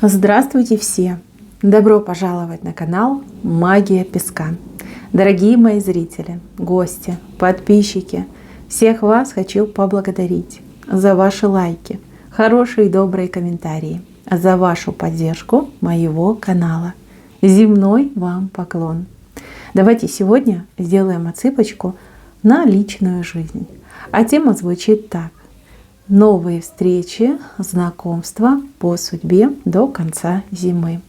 Здравствуйте все! Добро пожаловать на канал Магия Песка. Дорогие мои зрители, гости, подписчики, всех вас хочу поблагодарить за ваши лайки, хорошие и добрые комментарии, за вашу поддержку моего канала. Земной вам поклон! Давайте сегодня сделаем отсыпочку на личную жизнь. А тема звучит так: новые встречи, знакомства по судьбе до конца зимы.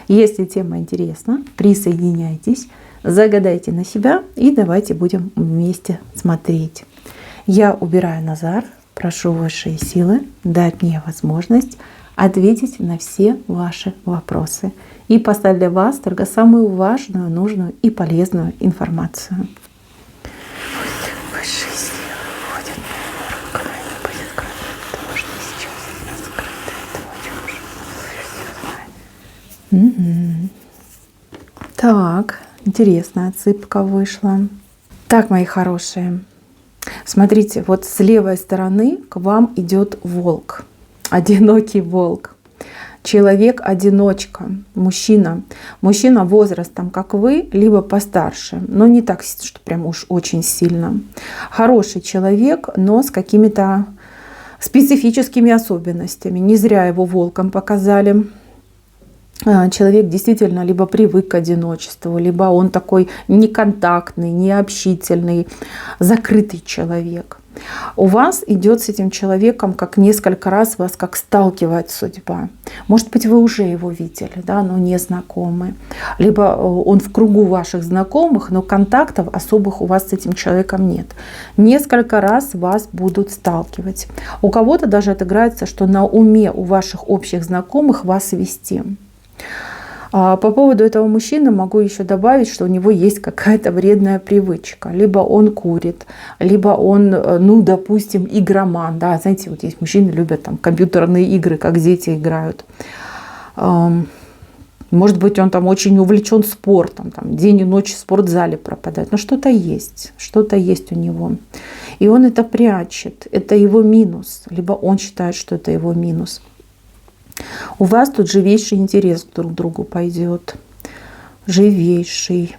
Если тема интересна, присоединяйтесь, загадайте на себя и давайте будем вместе смотреть. Я убираю Назар, прошу высшие силы дать мне возможность ответить на все ваши вопросы и поставить для вас только самую важную, нужную и полезную информацию. Высшие силы входят моими руками, будет кажется, потому что сейчас раскрыто этого Так, интересная отсыпка вышла. Так, мои хорошие, смотрите, вот с левой стороны к вам идет волк, одинокий волк. Человек-одиночка, мужчина. Мужчина возрастом, как вы, либо постарше, но не так, что прям уж очень сильно. Хороший человек, но с какими-то специфическими особенностями. Не зря его волком показали. Человек действительно либо привык к одиночеству, либо он такой неконтактный, необщительный, закрытый человек. У вас идет с этим человеком, как несколько раз вас как сталкивает судьба. Может быть, вы уже его видели, да, но не знакомы. Либо он в кругу ваших знакомых, но контактов особых у вас с этим человеком нет. Несколько раз вас будут сталкивать. У кого-то даже отыграется, что на уме у ваших общих знакомых вас вести. По поводу этого мужчины могу еще добавить, что у него есть какая-то вредная привычка. Либо он курит, либо он, ну, допустим, игроман. Да, знаете, вот есть мужчины, любят там компьютерные игры, как дети играют. Может быть, он там очень увлечен спортом, там, день и ночь в спортзале пропадает. Но что-то есть у него. И он это прячет. Это его минус. Либо он считает, что это его минус. У вас тут живейший интерес друг к другу пойдет. Живейший.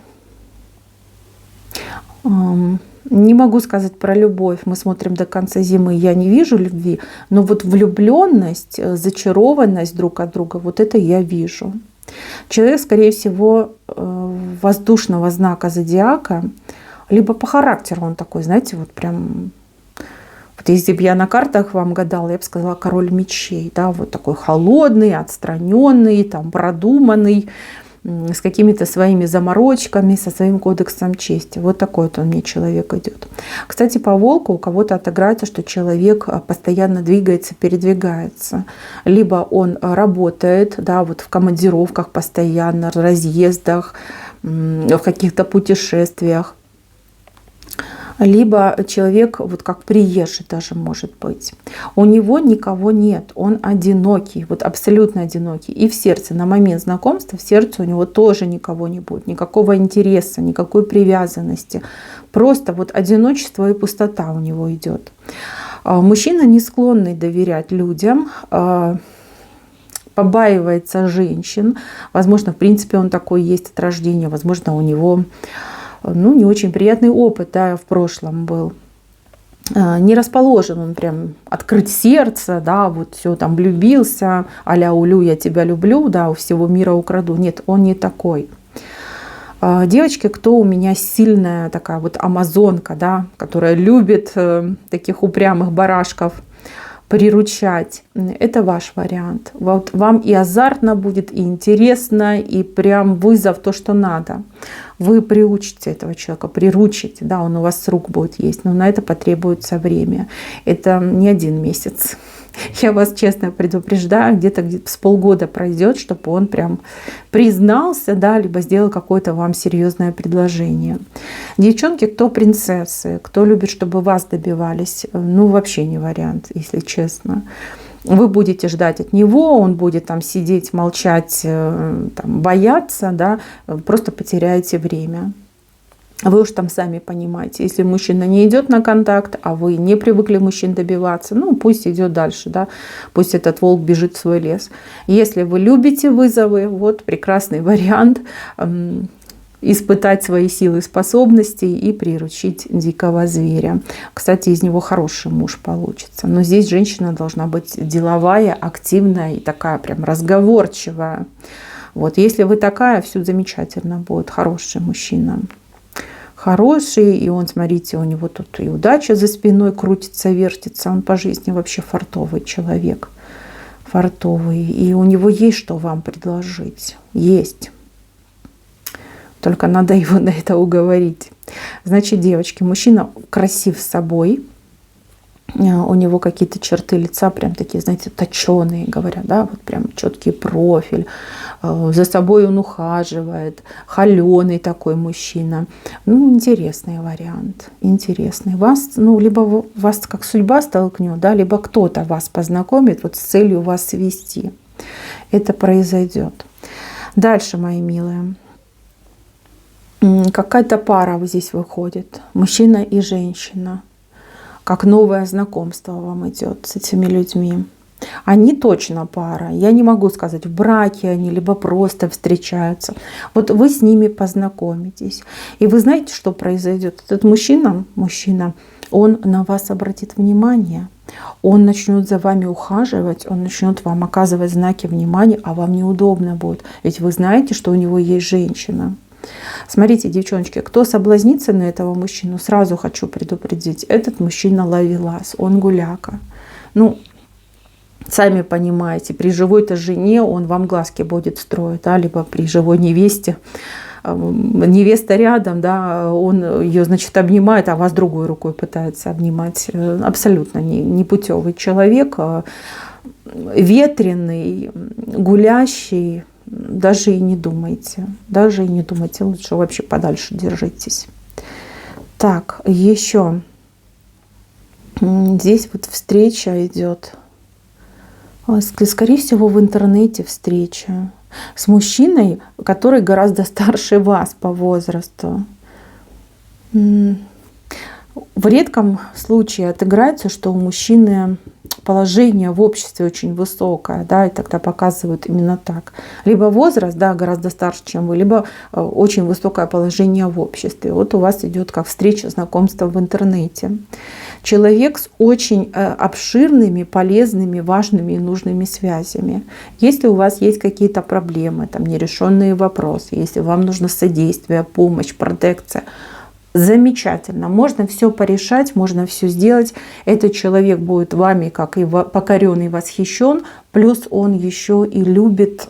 Не могу сказать про любовь. Мы смотрим до конца зимы. Я не вижу любви. Но вот влюбленность, зачарованность друг от друга, вот это я вижу. Человек, скорее всего, воздушного знака зодиака, либо по характеру он такой, знаете, вот прям... Вот если бы я на картах вам гадала, я бы сказала король мечей. Да, вот такой холодный, отстраненный, там, продуманный, с какими-то своими заморочками, со своим кодексом чести. Вот такой вот он мне человек идет. Кстати, по волку у кого-то отыграется, что человек постоянно двигается, передвигается. Либо он работает, да, вот в командировках постоянно, в разъездах, в каких-то путешествиях. Либо человек вот как приезжий даже может быть. У него никого нет, он одинокий, вот абсолютно одинокий. И в сердце, на момент знакомства, в сердце у него тоже никого не будет, никакого интереса, никакой привязанности. Просто вот одиночество и пустота у него идет. Мужчина не склонный доверять людям, побаивается женщин. Возможно, в принципе, он такой есть от рождения, возможно, у него... Ну, не очень приятный опыт, да, в прошлом был. Не расположен он прям открыть сердце, да, вот все там влюбился, а-ля улю, я тебя люблю, да, у всего мира украду. Нет, он не такой. Девочки, кто у меня сильная такая вот амазонка, да, которая любит таких упрямых барашков приручать, это ваш вариант. Вот вам и азартно будет, и интересно, и прям вызов то, что надо. Вы приучите этого человека, приручите, да, он у вас с рук будет есть, но на это потребуется время. Это не 1 месяц. Я вас честно предупреждаю, где-то с полгода пройдет, чтобы он прям признался, да, либо сделал какое-то вам серьезное предложение. Девчонки, кто принцессы, кто любит, чтобы вас добивались, ну вообще не вариант, если честно. Вы будете ждать от него, он будет там сидеть, молчать, там, бояться, да, просто потеряете время. Вы уж там сами понимаете, если мужчина не идет на контакт, а вы не привыкли мужчин добиваться, ну пусть идет дальше, да, пусть этот волк бежит в свой лес. Если вы любите вызовы, вот прекрасный вариант испытать свои силы и способности и приручить дикого зверя. Кстати, из него хороший муж получится. Но здесь женщина должна быть деловая, активная и такая прям разговорчивая. Вот, если вы такая, все замечательно будет, хороший мужчина. Хороший, и он, смотрите, у него тут и удача за спиной крутится, вертится, он по жизни вообще фартовый человек, фартовый, и у него есть что вам предложить, есть, только надо его на это уговорить. Значит, девочки, мужчина красив с собой, у него какие-то черты лица прям такие, знаете, точеные, говорят, да, вот прям четкий профиль, за собой он ухаживает, холеный такой мужчина. Ну, интересный вариант, интересный. Вас, ну, либо вас как судьба столкнет, да, либо кто-то вас познакомит вот с целью вас свести. Это произойдет. Дальше, мои милые. Какая-то пара здесь выходит, мужчина и женщина. Как новое знакомство вам идет с этими людьми. Они точно пара. Я не могу сказать, в браке они, либо просто встречаются. Вот вы с ними познакомитесь. И вы знаете, что произойдет? Этот мужчина, он на вас обратит внимание. Он начнет за вами ухаживать, он начнет вам оказывать знаки внимания, а вам неудобно будет. Ведь вы знаете, что у него есть женщина. Смотрите, девчоночки, кто соблазнится на этого мужчину, сразу хочу предупредить, этот мужчина ловелас, он гуляка. Ну, сами понимаете, при живой-то жене он вам глазки будет строить, да, либо при живой невесте. Невеста рядом, да, он ее, значит, обнимает, а вас другой рукой пытается обнимать. Абсолютно непутевый человек, ветреный, гулящий. Даже и не думайте, лучше вообще подальше держитесь. Так, еще здесь вот встреча идет, скорее всего, в интернете встреча с мужчиной, который гораздо старше вас по возрасту. В редком случае отыграется, что у мужчины положение в обществе очень высокое, да, и тогда показывают именно так. Либо возраст, да, гораздо старше, чем вы, либо очень высокое положение в обществе. Вот у вас идет как встреча, знакомство в интернете. Человек с очень обширными, полезными, важными и нужными связями. Если у вас есть какие-то проблемы, там, нерешенные вопросы, если вам нужно содействие, помощь, протекция, замечательно. Можно все порешать, можно все сделать. Этот человек будет вами как и покорен и восхищен. Плюс он еще и любит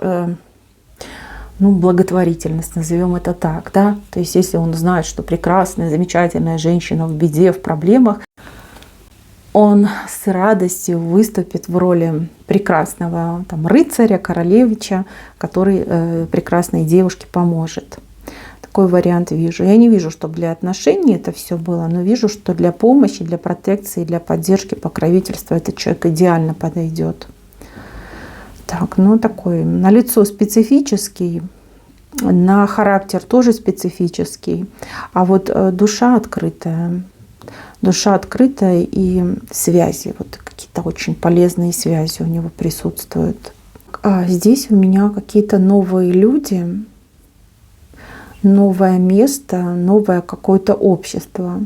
благотворительность, назовем это так. Да? То есть если он знает, что прекрасная, замечательная женщина в беде, в проблемах, он с радостью выступит в роли прекрасного там, рыцаря, королевича, который прекрасной девушке поможет. Такой вариант вижу. Я не вижу, чтобы для отношений это все было, но вижу, что для помощи, для протекции, для поддержки, покровительства этот человек идеально подойдет. Так, такой на лицо специфический, на характер тоже специфический, а вот душа открытая и связи, вот какие-то очень полезные связи у него присутствуют. А здесь у меня какие-то новые люди, новое место, новое какое-то общество.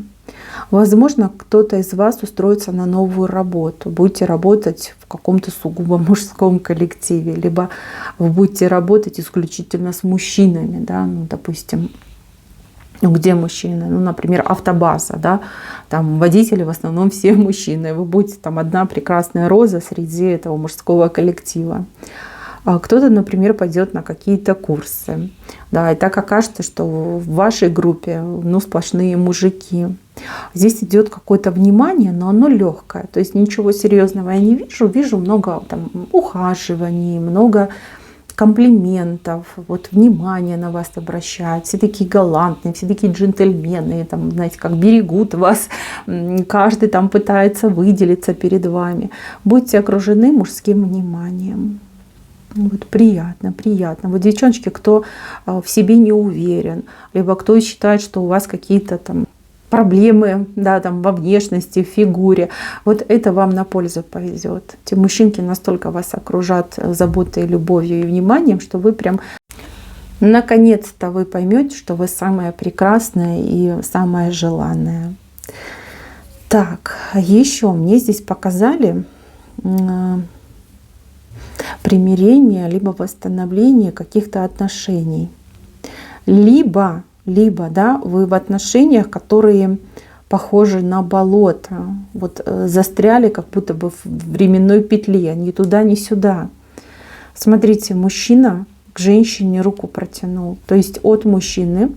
Возможно, кто-то из вас устроится на новую работу. Будете работать в каком-то сугубо мужском коллективе, либо вы будете работать исключительно с мужчинами, да, допустим, где мужчины, например, автобаза, да, там водители в основном все мужчины. Вы будете там одна прекрасная роза среди этого мужского коллектива. Кто-то, например, пойдет на какие-то курсы. Да, и так окажется, что в вашей группе сплошные мужики. Здесь идет какое-то внимание, но оно легкое. То есть ничего серьезного я не вижу. Вижу много там, ухаживаний, много комплиментов, вот внимание на вас обращают, все такие галантные, все такие джентльмены, там, знаете, как берегут вас, каждый там пытается выделиться перед вами. Будьте окружены мужским вниманием. Вот приятно, приятно. Вот девчоночки, кто в себе не уверен, либо кто считает, что у вас какие-то там проблемы, да, там во внешности, в фигуре, вот это вам на пользу повезет. Те мужчинки настолько вас окружат заботой, любовью и вниманием, что вы прям наконец-то вы поймете, что вы самая прекрасная и самая желанная. Так, еще мне здесь показали примирение, либо восстановление каких-то отношений. Либо, да, вы в отношениях, которые похожи на болото. Вот застряли как будто бы в временной петле, ни туда, ни сюда. Смотрите, мужчина к женщине руку протянул. То есть от мужчины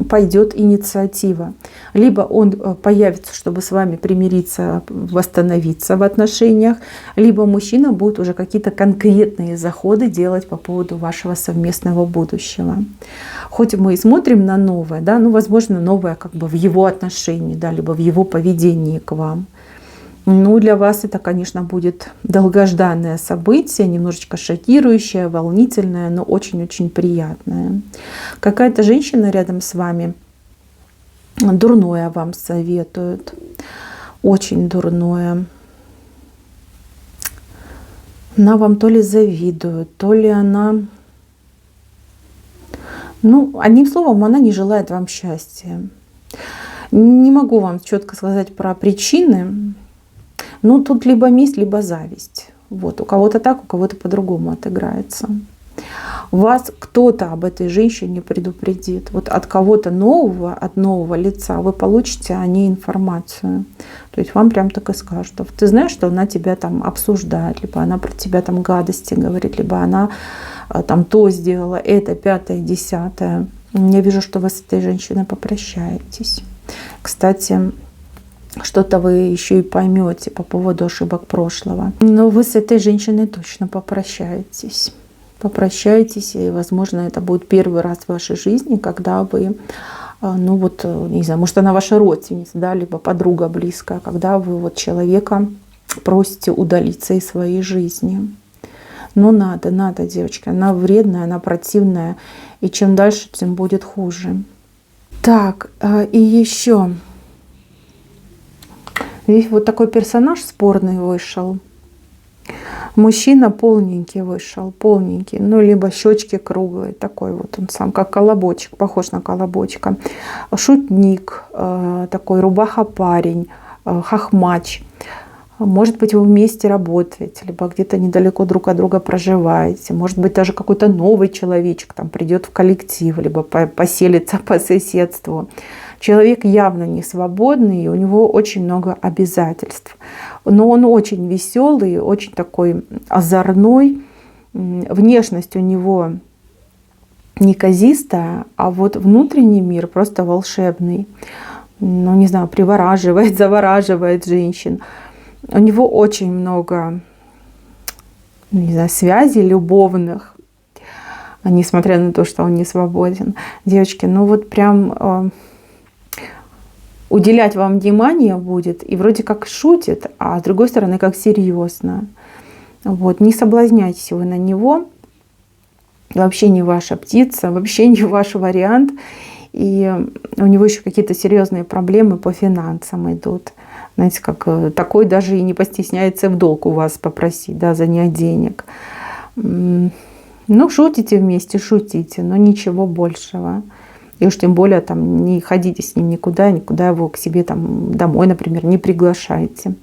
пойдет инициатива. Либо он появится, чтобы с вами примириться, восстановиться в отношениях, либо мужчина будет уже какие-то конкретные заходы делать по поводу вашего совместного будущего. Хоть мы и смотрим на новое, да, ну, возможно, новое как бы в его отношении, да, либо в его поведении к вам. Ну, для вас это, конечно, будет долгожданное событие, немножечко шокирующее, волнительное, но очень-очень приятное. Какая-то женщина рядом с вами дурное вам советует, очень дурное. Она вам то ли завидует, то ли она... Ну, одним словом, она не желает вам счастья. Не могу вам четко сказать про причины. Ну, тут либо месть, либо зависть. Вот. У кого-то так, у кого-то по-другому отыграется. Вас кто-то об этой женщине предупредит. Вот от кого-то нового, от нового лица вы получите о ней информацию. То есть вам прям так и скажут. Ты знаешь, что она тебя там обсуждает, либо она про тебя там гадости говорит, либо она там то сделала, это, пятое, десятое. Я вижу, что вы с этой женщиной попрощаетесь. Кстати, что-то вы еще и поймете по поводу ошибок прошлого. Но вы с этой женщиной точно попрощаетесь. Попрощаетесь, и, возможно, это будет первый раз в вашей жизни, когда вы, ну вот, не знаю, может, она ваша родственница, да, либо подруга близкая, когда вы вот человека просите удалиться из своей жизни. Но надо, девочки, она вредная, она противная, и чем дальше, тем будет хуже. Так, и еще... Здесь вот такой персонаж спорный вышел. Мужчина полненький вышел, полненький. Ну, либо щечки круглые. Такой вот он сам, как колобочек, похож на колобочка. Шутник, такой рубаха-парень, хохмач. Может быть, вы вместе работаете, либо где-то недалеко друг от друга проживаете. Может быть, даже какой-то новый человечек там придет в коллектив, либо поселится по соседству. Человек явно не свободный, и у него очень много обязательств. Но он очень веселый, очень такой озорной. Внешность у него неказистая, а вот внутренний мир просто волшебный. Ну, не знаю, привораживает, завораживает женщин. У него очень много, не знаю, связей любовных, несмотря на то, что он не свободен. Девочки, ну вот прям уделять вам внимание будет, и вроде как шутит, а с другой стороны, как серьезно. Вот, не соблазняйтесь вы на него. Вообще не ваша птица, вообще не ваш вариант. И у него еще какие-то серьезные проблемы по финансам идут. Знаете, как такой даже и не постесняется в долг у вас попросить, да, занять денег. Ну, шутите вместе, шутите, но ничего большего. И уж тем более там не ходите с ним никуда его к себе там домой, например, не приглашайте.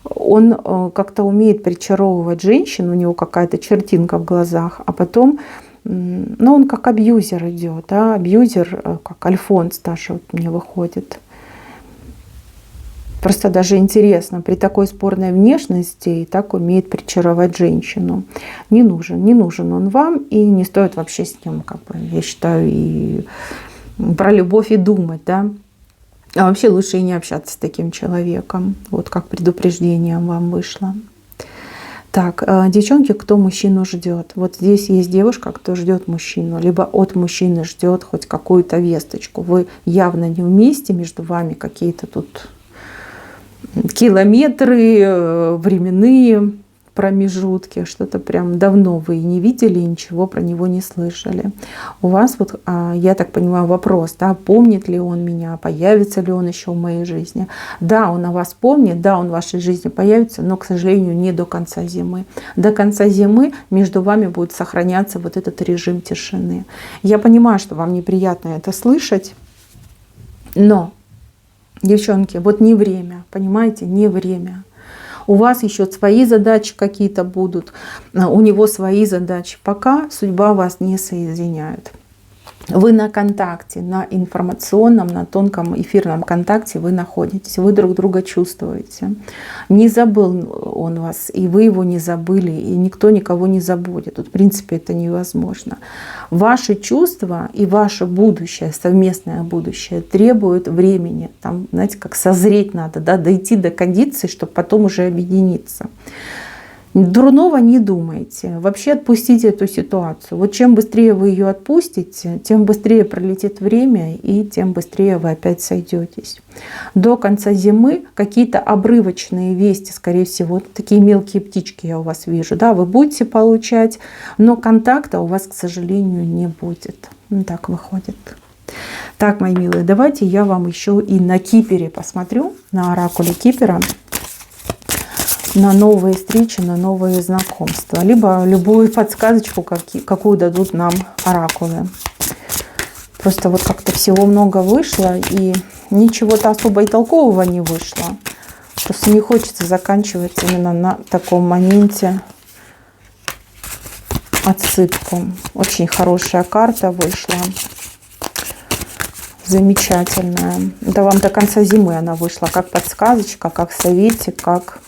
Он как-то умеет причаровывать женщин, у него какая-то чертинка в глазах, а потом, ну, он как абьюзер идет, да, абьюзер, как Альфонс даже вот мне выходит. Просто даже интересно, при такой спорной внешности и так умеет причаровать женщину. Не нужен он вам, и не стоит вообще с ним, как бы, я считаю, и про любовь и думать, да. А вообще лучше и не общаться с таким человеком. Вот как предупреждением вам вышло. Так, девчонки, кто мужчину ждет? Вот здесь есть девушка, кто ждет мужчину, либо от мужчины ждет хоть какую-то весточку. Вы явно не вместе, между вами какие-то тут километры временные, промежутке, что-то прям давно вы не видели, ничего про него не слышали. У вас вот, я так понимаю, вопрос, да, помнит ли он меня, появится ли он еще в моей жизни. Да, он о вас помнит, да, он в вашей жизни появится, но, к сожалению, не до конца зимы. До конца зимы между вами будет сохраняться вот этот режим тишины. Я понимаю, что вам неприятно это слышать, но, девчонки, вот не время, понимаете, не время. У вас еще свои задачи какие-то будут, у него свои задачи. Пока судьба вас не соединяет. Вы на контакте, на информационном, на тонком эфирном контакте вы находитесь, вы друг друга чувствуете. Не забыл он вас, и вы его не забыли, и никто никого не забудет. Тут, в принципе, это невозможно. Ваши чувства и ваше будущее, совместное будущее, требуют времени. Там, знаете, как созреть надо, да, дойти до кондиции, чтобы потом уже объединиться. Дурного не думайте. Вообще отпустите эту ситуацию. Вот чем быстрее вы ее отпустите, тем быстрее пролетит время, и тем быстрее вы опять сойдетесь. До конца зимы какие-то обрывочные вести, скорее всего, вот такие мелкие птички я у вас вижу, да, вы будете получать, но контакта у вас, к сожалению, не будет. Так выходит. Так, мои милые, давайте я вам еще и на Кипере посмотрю, на оракуле Кипера, на новые встречи, на новые знакомства, либо любую подсказочку, какую дадут нам оракулы. Просто вот как-то всего много вышло, и ничего-то особо и толкового не вышло. Просто не хочется заканчивать именно на таком моменте отсыпку. Очень хорошая карта вышла. Замечательная. Это вам до конца зимы она вышла как подсказочка, как советик, как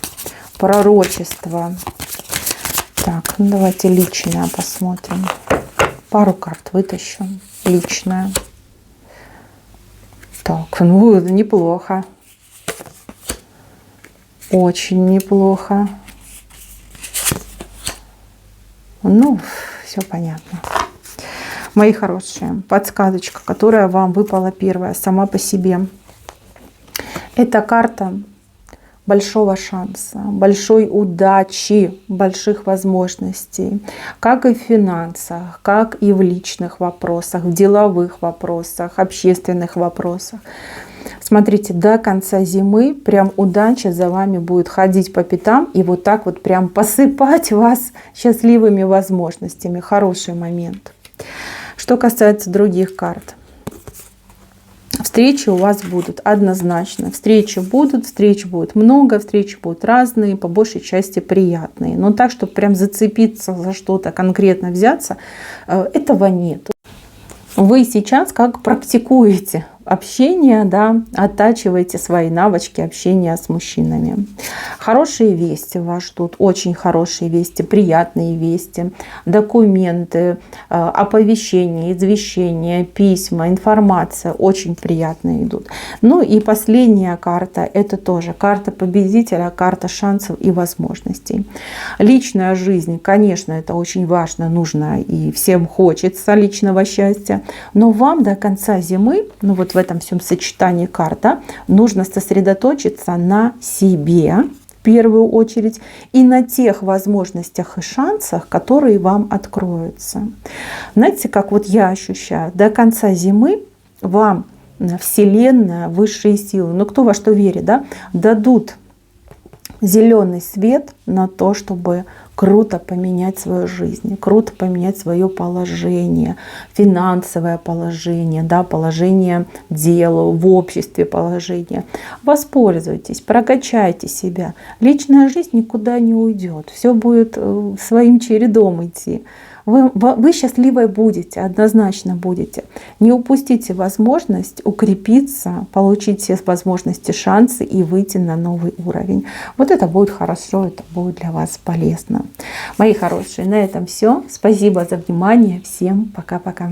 пророчество. Так, ну давайте личное посмотрим. Пару карт вытащу. Личное. Так, ну неплохо. Очень неплохо. Ну, все понятно. Мои хорошие, подсказочка, которая вам выпала первая сама по себе. Это карта большого шанса, большой удачи, больших возможностей, как и в финансах, как и в личных вопросах, в деловых вопросах, общественных вопросах. Смотрите, до конца зимы прям удача за вами будет ходить по пятам и вот так вот прям посыпать вас счастливыми возможностями. Хороший момент. Что касается других карт. Встречи у вас будут однозначно. Встречи будет много, встречи будут разные, по большей части приятные. Но так, чтобы прям зацепиться за что-то, конкретно взяться, этого нет. Вы сейчас как практикуете общение, да, оттачиваете свои навычки общения с мужчинами. Хорошие вести вас ждут, очень хорошие вести, приятные вести, документы, оповещения, извещения, письма, информация очень приятные идут. Ну и последняя карта, это тоже карта победителя, карта шансов и возможностей. Личная жизнь, конечно, это очень важно, нужно и всем хочется личного счастья, но вам до конца зимы, ну вот в этом всем сочетании карта, нужно сосредоточиться на себе в первую очередь и на тех возможностях и шансах, которые вам откроются. Знаете, как вот я ощущаю, до конца зимы вам Вселенная, высшие силы, ну кто во что верит, да, дадут зеленый свет на то, чтобы круто поменять свою жизнь, круто поменять свое положение, финансовое положение, да, положение дела, в обществе положение. Воспользуйтесь, прокачайте себя. Личная жизнь никуда не уйдет. Все будет своим чередом идти. Вы счастливой будете, однозначно будете. Не упустите возможность укрепиться, получить все возможности, шансы и выйти на новый уровень. Вот это будет хорошо, это будет для вас полезно. Мои хорошие, на этом все. Спасибо за внимание. Всем пока-пока.